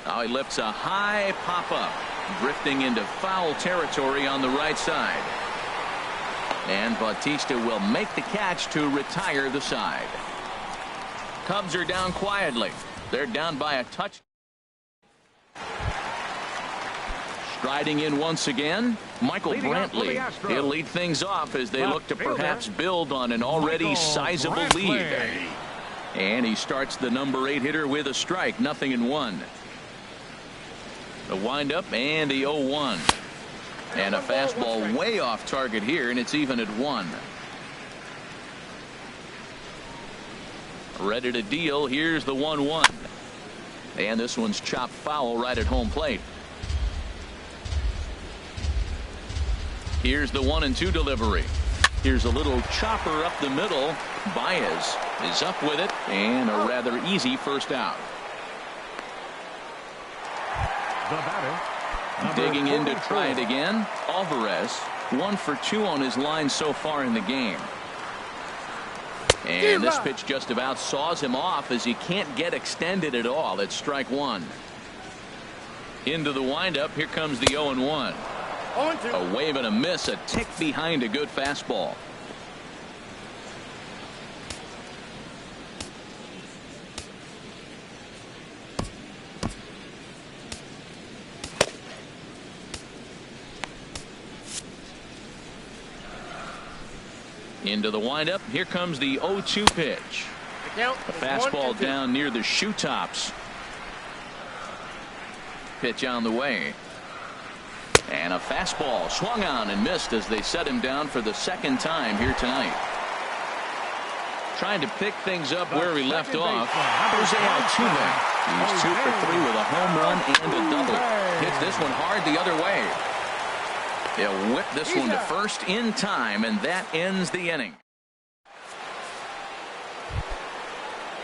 Speaker 1: Now he lifts a high pop-up, drifting into foul territory on the right side. And Bautista will make the catch to retire the side. Cubs are down quietly. They're down by a touch. Striding in once again, Michael Brantley. He'll lead things off as they look to perhaps build on an already sizable lead. And he starts the number 8 hitter with a strike, 0-1. The windup and the 0-1. And a fastball way off target here, and it's even at 1. Ready to deal. Here's the 1-1. And this one's chopped foul right at home plate. Here's the 1-2 delivery. Here's a little chopper up the middle. Baez is up with it, and a rather easy first out.
Speaker 2: The batter,
Speaker 1: digging in to try it again. Alvarez 1 for 2 on his line so far in the game. And this pitch just about saws him off as he can't get extended at all. It's strike 1. Into the windup. Here comes the 0-1. A wave and a miss, a tick behind a good fastball. Into the windup. Here comes the 0-2 pitch. A fastball down near the shoe tops. Pitch on the way. And a fastball swung on and missed as they set him down for the second time here tonight. Trying to pick things up where he left off. Jose Altuve. He's 2 for 3 with a home run and a double. Hits this one hard the other way. He'll whip this one to first in time, and that ends the inning.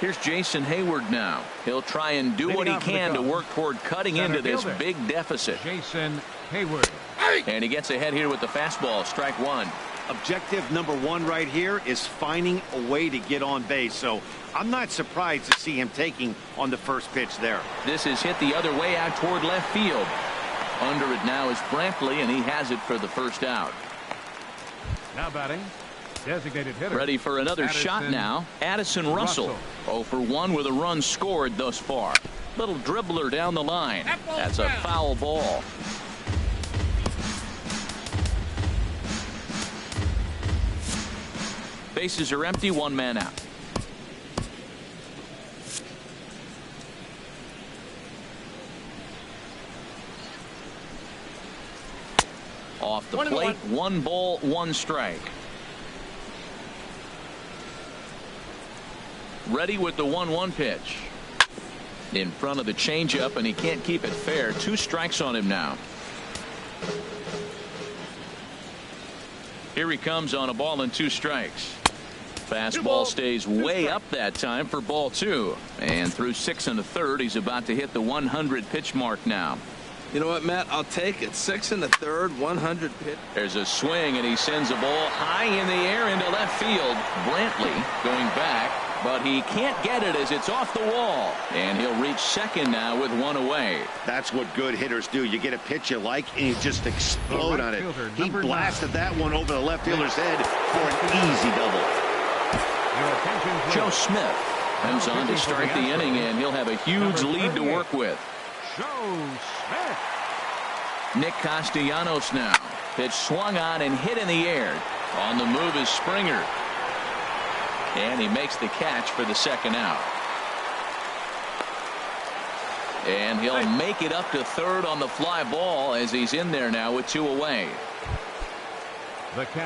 Speaker 1: Here's Jason Hayward now. He'll try and do what he can to work toward cutting into this big deficit.
Speaker 2: Jason Hayward.
Speaker 1: And he gets ahead here with the fastball. Strike one.
Speaker 3: Objective number one right here is finding a way to get on base. So I'm not surprised to see him taking on the first pitch there.
Speaker 1: This is hit the other way out toward left field. Under it now is Brantley, and he has it for the first out.
Speaker 2: Now batting. Designated hitter.
Speaker 1: Ready for another shot now. Addison Russell. 0 for 1 with a run scored thus far. Little dribbler down the line. That's a foul ball. Bases are empty, 1 man out. Off the plate, 1 ball, 1 strike. Ready with the 1-1 pitch. In front of the changeup, and he can't keep it fair. 2 strikes on him now. Here he comes on a ball and 2 strikes. Fastball stays way up that time for ball 2. And through 6 1/3, he's about to hit the 100 pitch mark now.
Speaker 4: You know what, Matt? I'll take it. 6 1/3, 100 pitch.
Speaker 1: There's a swing, and he sends a ball high in the air into left field. Brantley going back, but he can't get it as it's off the wall. And he'll reach second now with 1 away.
Speaker 3: That's what good hitters do. You get a pitch you like, and you just explode on it. He blasted that one over the left fielder's head for an easy double.
Speaker 1: Joe Smith comes on to start the inning, and he'll have a huge lead to work with. Nick Castellanos now. Pitch swung on and hit in the air. On the move is Springer. And he makes the catch for the second out. And he'll make it up to third on the fly ball as he's in there now with 2 away.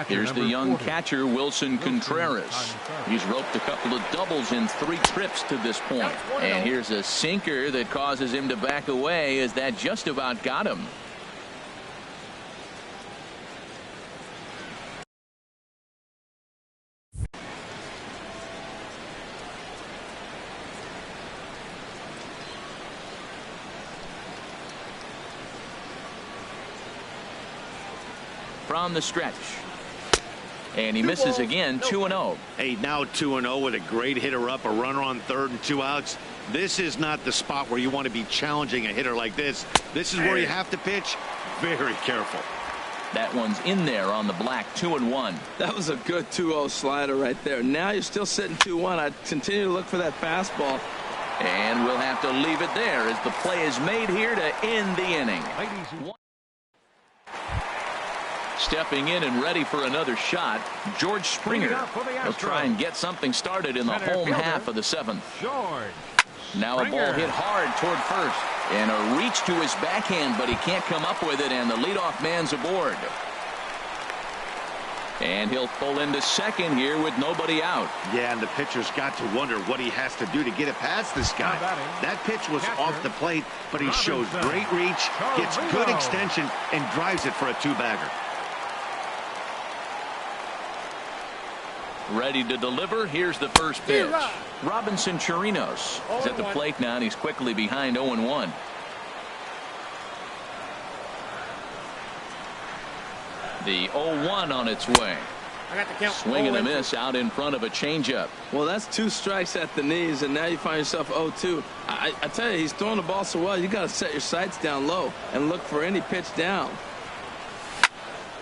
Speaker 1: Here's the young catcher, Wilson Contreras. He's roped a couple of doubles in 3 trips to this point. And here's a sinker that causes him to back away as that just about got him. From the stretch. And he misses again, 2-0.
Speaker 3: Hey, now 2-0 with a great hitter up, a runner on third and 2 outs. This is not the spot where you want to be challenging a hitter like this. This is where you have to pitch very careful.
Speaker 1: That one's in there on the black, 2-1.
Speaker 4: That was a good 2-0 slider right there. Now you're still sitting 2-1. I'd continue to look for that fastball.
Speaker 1: And we'll have to leave it there as the play is made here to end the inning. Stepping in and ready for another shot, George Springer. He'll try and get something started in the home half of the 7th. Now a ball hit hard toward first. And a reach to his backhand, but he can't come up with it, and the leadoff man's aboard. And he'll pull into second here with nobody out.
Speaker 3: Yeah, and the pitcher's got to wonder what he has to do to get it past this guy. That pitch was off the plate, but he shows great reach, gets good extension, and drives it for a 2-bagger.
Speaker 1: Ready to deliver. Here's the first pitch. Robinson Chirinos is at the plate now, and he's quickly behind 0-1. The 0-1 on its way. Swing and a miss out in front of a changeup.
Speaker 4: Well, that's 2 strikes at the knees, and now you find yourself 0-2. I tell you, he's throwing the ball so well, you got to set your sights down low and look for any pitch down.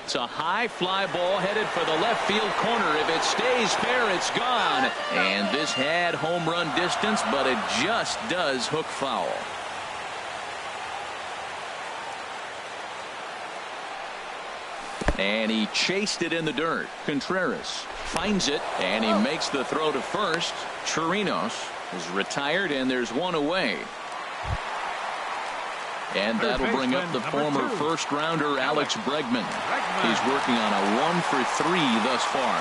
Speaker 1: It's a high fly ball headed for the left field corner. If it stays fair, it's gone. And this had home run distance, but it just does hook foul. And he chased it in the dirt. Contreras finds it, and he makes the throw to first. Chirinos is retired, and there's one away. And that'll bring up the former first-rounder Alex Bregman. He's working on a 1-for-3 thus far.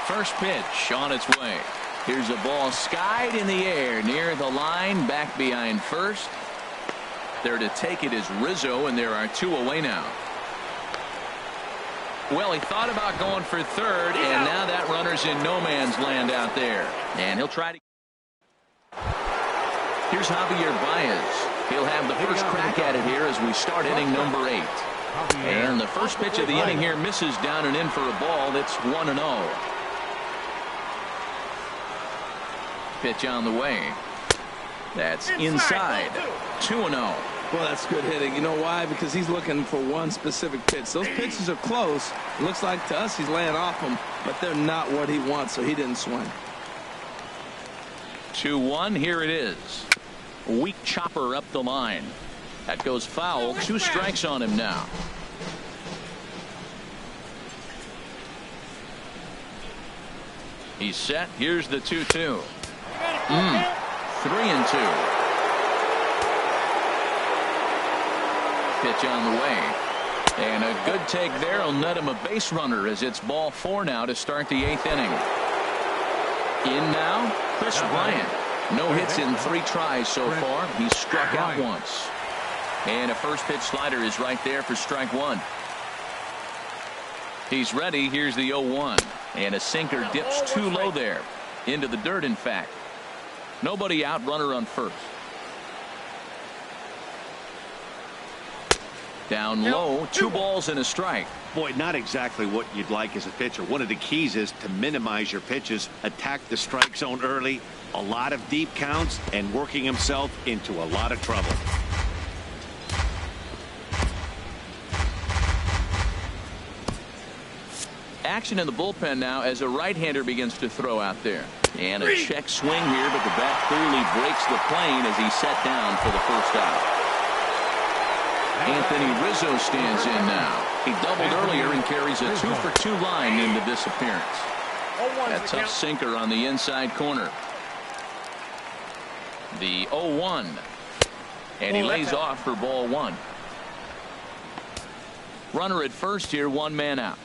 Speaker 1: First pitch on its way. Here's a ball skied in the air near the line, back behind first. There to take it is Rizzo, and there are 2 away now. Well, he thought about going for third, and now that runner's in no man's land out there. And he'll try to. Here's Javier Baez. He'll have the first crack at it here as we start inning number 8. And the first pitch of the inning here misses down and in for a ball. It's 1-0. Pitch on the way. That's inside. 2-0.
Speaker 4: Well, that's good hitting. You know why? Because he's looking for one specific pitch. Those pitches are close. It looks like to us he's laying off them, but they're not what he wants, so he didn't swing.
Speaker 1: 2-1. Here it is. Weak chopper up the line. That goes foul. 2 strikes on him now. He's set. Here's the 2-2. 3-2. Pitch on the way. And a good take there will net him a base runner as it's ball 4 now to start the 8th inning. In now, Chris Bryant. No hits in 3 tries so far. He's struck out once. And a first pitch slider is right there for strike 1. He's ready. Here's the 0-1. And a sinker dips too low there. Into the dirt, in fact. Nobody out, runner on first. Down low, 2 balls and a strike.
Speaker 3: Boy, not exactly what you'd like as a pitcher. One of the keys is to minimize your pitches, attack the strike zone early, a lot of deep counts, and working himself into a lot of trouble.
Speaker 1: Action in the bullpen now as a right-hander begins to throw out there. And a check swing here, but the bat clearly breaks the plane as he's set down for the first out. Anthony Rizzo stands in now. He doubled earlier and carries a 2-for-2 line into this appearance. A tough sinker on the inside corner. The 0-1. And he lays off for ball 1. Runner at first here, 1 man out.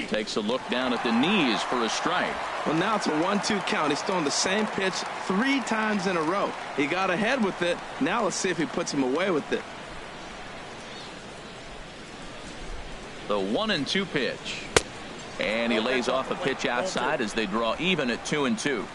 Speaker 1: Takes a look down at the knees for a strike.
Speaker 4: Well, now it's a 1-2 count. He's throwing the same pitch 3 times in a row. He got ahead with it. Now let's see if he puts him away with it.
Speaker 1: The 1-2 pitch. And he lays off a pitch outside as they draw even at 2-2.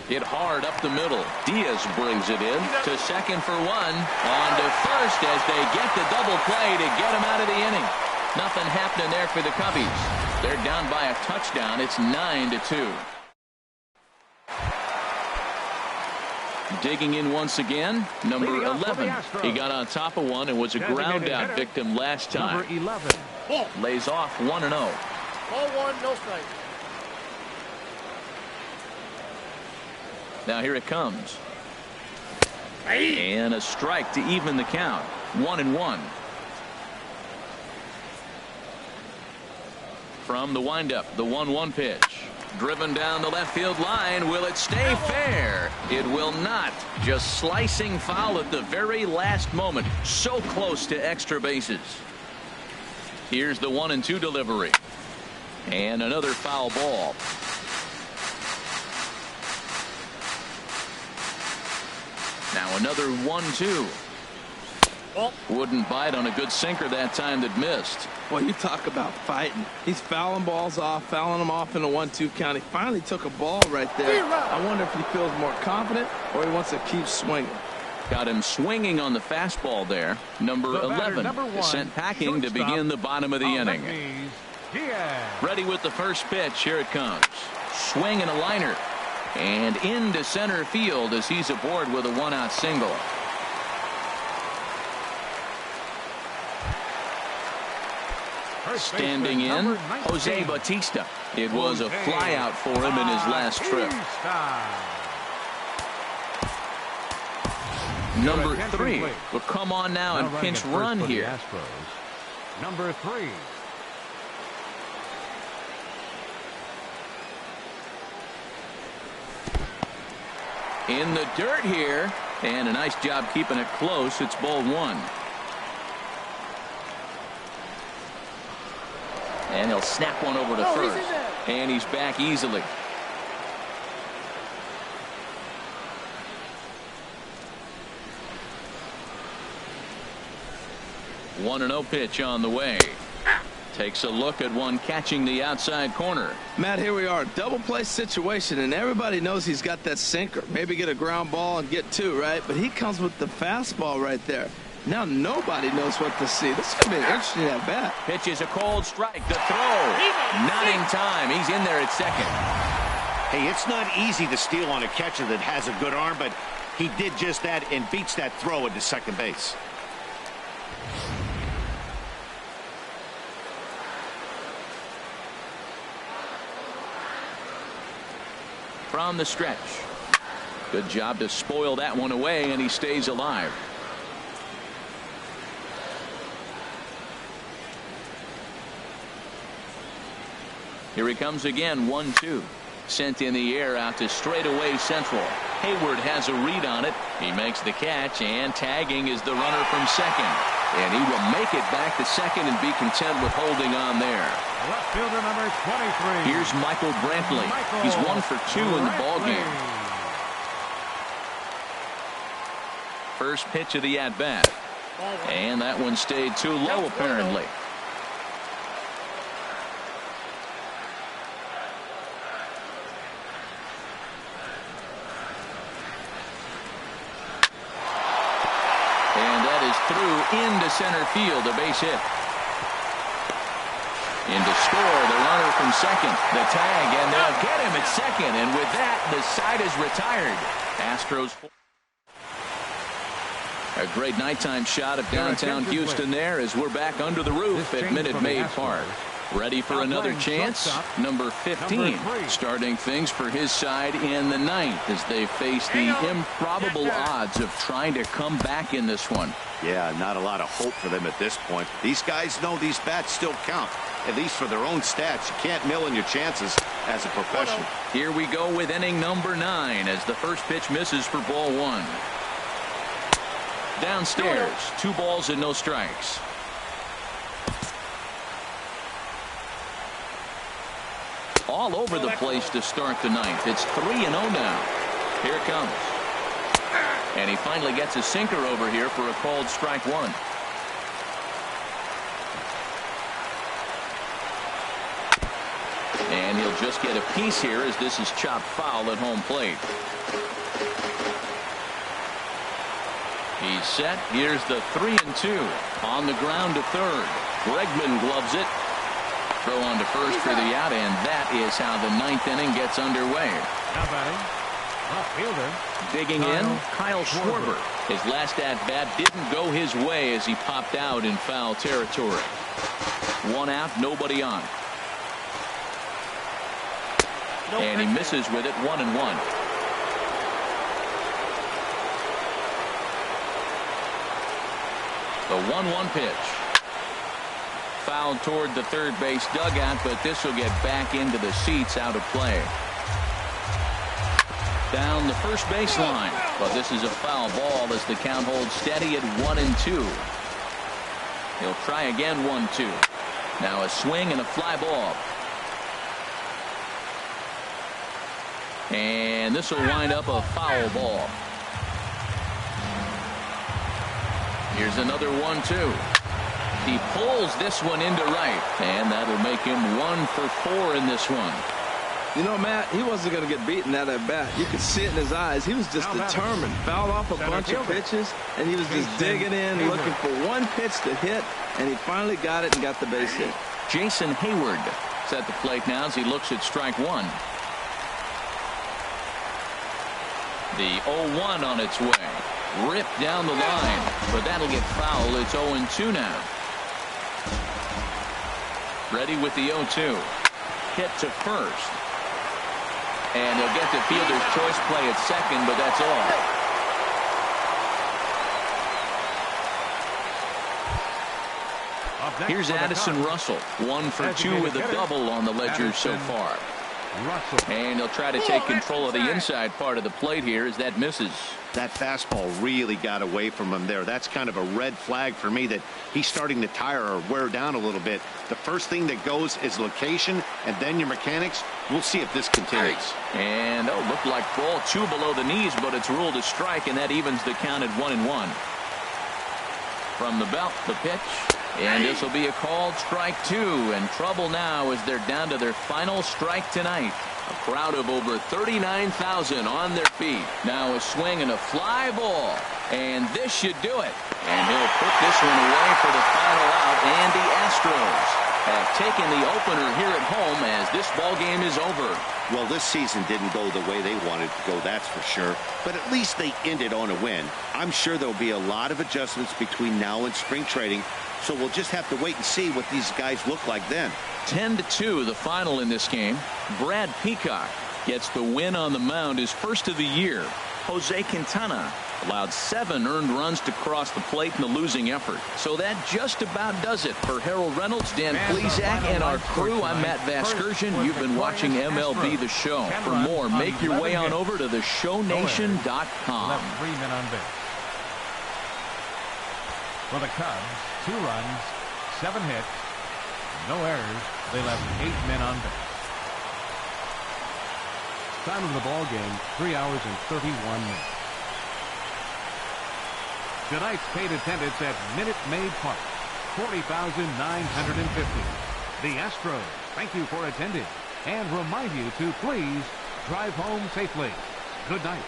Speaker 1: Hit hard up the middle. Diaz brings it in to second for 1. On to first as they get the double play to get him out of the inning. Nothing happening there for the Cubbies. They're down by a touchdown. It's 9-2. Digging in once again, number 11. He got on top of one and was a ground out victim last time.
Speaker 2: Number 11.
Speaker 1: Lays off 1-0.
Speaker 5: Ball 1, no strike.
Speaker 1: Now here it comes. And a strike to even the count. 1-1. From the windup, the 1-1 pitch. Driven down the left field line. Will it stay fair? It will not. Just slicing foul at the very last moment. So close to extra bases. Here's the 1-2 delivery. And another foul ball. Now another 1-2. Wouldn't bite on a good sinker that time that missed.
Speaker 4: Well, you talk about fighting. He's fouling balls off, fouling them off in a 1-2 count. He finally took a ball right there. I wonder if he feels more confident or he wants to keep swinging.
Speaker 1: Got him swinging on the fastball there. Number 11 is sent packing to begin the bottom of the inning. Ready with the first pitch. Here it comes. Swing and a liner. And into center field as he's aboard with a 1-out single. Standing in, Jose Bautista. It was a flyout for him in his last trip. Number 3 will come on now and pinch run here.
Speaker 2: Number 3.
Speaker 1: In the dirt here, and a nice job keeping it close. It's ball 1. And he'll snap one over to first. And he's back easily. One 1-0 pitch on the way. Takes a look at one catching the outside corner.
Speaker 4: Matt, here we are, double play situation, and everybody knows he's got that sinker. Maybe get a ground ball and get 2, right? But he comes with the fastball right there. Now nobody knows what to see. This is going to be an interesting at bat.
Speaker 1: Pitch is a cold strike. The throw. Not in time. He's in there at second.
Speaker 3: Hey, it's not easy to steal on a catcher that has a good arm, but he did just that and beats that throw into second base.
Speaker 1: From the stretch. Good job to spoil that one away, and he stays alive. Here he comes again, 1-2. Sent in the air out to straightaway central. Hayward has a read on it. He makes the catch, and tagging is the runner from second. And he will make it back to second and be content with holding on there.
Speaker 2: Left fielder number 23.
Speaker 1: Here's Michael Brantley. He's 1 for 2 in the ballgame. First pitch of the at-bat. And that one stayed too low, apparently. Through into center field, a base hit. In to score, the runner from second. The tag, and they'll get him at second. And with that, the side is retired. Astros. A great nighttime shot of downtown Houston there as we're back under the roof at Minute Maid Park. Ready for another chance? Number 15 starting things for his side in the 9th as they face the improbable odds of trying to come back in this one.
Speaker 3: Yeah, not a lot of hope for them at this point. These guys know these bats still count, at least for their own stats. You can't mill in your chances as a professional.
Speaker 1: Here we go with inning number 9 as the first pitch misses for ball 1. Downstairs, 2 balls and no strikes. All over the place to start the 9th. It's 3-0 now. Here it comes. And he finally gets a sinker over here for a called strike 1. And he'll just get a piece here as this is chopped foul at home plate. He's set. Here's the 3-2 on the ground to third. Bregman gloves it. Throw on to first for the out, and that is how the 9th inning gets underway.
Speaker 2: Now batting, left fielder.
Speaker 1: Digging in, Kyle Schwarber. His last at-bat didn't go his way as he popped out in foul territory. 1 out, nobody on. And he misses with it, 1-1. The 1-1 pitch. Fouled toward the third base dugout, but this will get back into the seats, out of play. Down the first baseline, but this is a foul ball as the count holds steady at 1-2. He'll try again, 1-2. Now a swing and a fly ball. And this will wind up a foul ball. Here's another 1-2. He pulls this one into right, and that'll make him 1 for 4 in this one.
Speaker 4: You know, Matt, he wasn't going to get beaten at that bat. You could see it in his eyes. He was just determined. Fouled off a bunch of pitches, and he was just digging in, looking for one pitch to hit, and he finally got it and got the base hit.
Speaker 1: Jason Hayward is at the plate now as he looks at strike 1. The 0-1 on its way. Ripped down the line, but that'll get foul. It's 0-2 now. Ready with the 0-2. Hit to first. And he'll get the fielder's choice play at second, but that's all. Here's Addison Russell. 1 for 2 with a double on the ledger so far. And he'll try to take control of the inside part of the plate here as that misses.
Speaker 3: That fastball really got away from him there. That's kind of a red flag for me that he's starting to tire or wear down a little bit. The first thing that goes is location and then your mechanics. We'll see if this continues.
Speaker 1: And looked like ball 2 below the knees, but it's ruled a strike, and that evens the count at 1-1. From the belt, the pitch. And this will be a called strike 2, and trouble now as they're down to their final strike tonight. A crowd of over 39,000 on their feet. Now a swing and a fly ball, and this should do it. And he'll put this one away for the final out, and the Astros have taken the opener here at home as this ball game is over.
Speaker 3: Well, this season didn't go the way they wanted to go, that's for sure. But at least they ended on a win. I'm sure there'll be a lot of adjustments between now and spring trading. So we'll just have to wait and see what these guys look like then.
Speaker 1: 10-2 the final in this game. Brad Peacock gets the win on the mound, his first of the year. Jose Quintana allowed 7 earned runs to cross the plate in the losing effort. So that just about does it for Harold Reynolds, Dan Plesac, and our crew. I'm Matt Vasgersian. You've been watching MLB The Show. For more, make your way on over to theshownation.com.
Speaker 2: 3 men on base. For the Cubs, 2 runs, 7 hits, no errors. They left 8 men on base. Time of the ball game, 3 hours and 31 minutes. Tonight's paid attendance at Minute Maid Park, 40,950. The Astros thank you for attending and remind you to please drive home safely. Good night.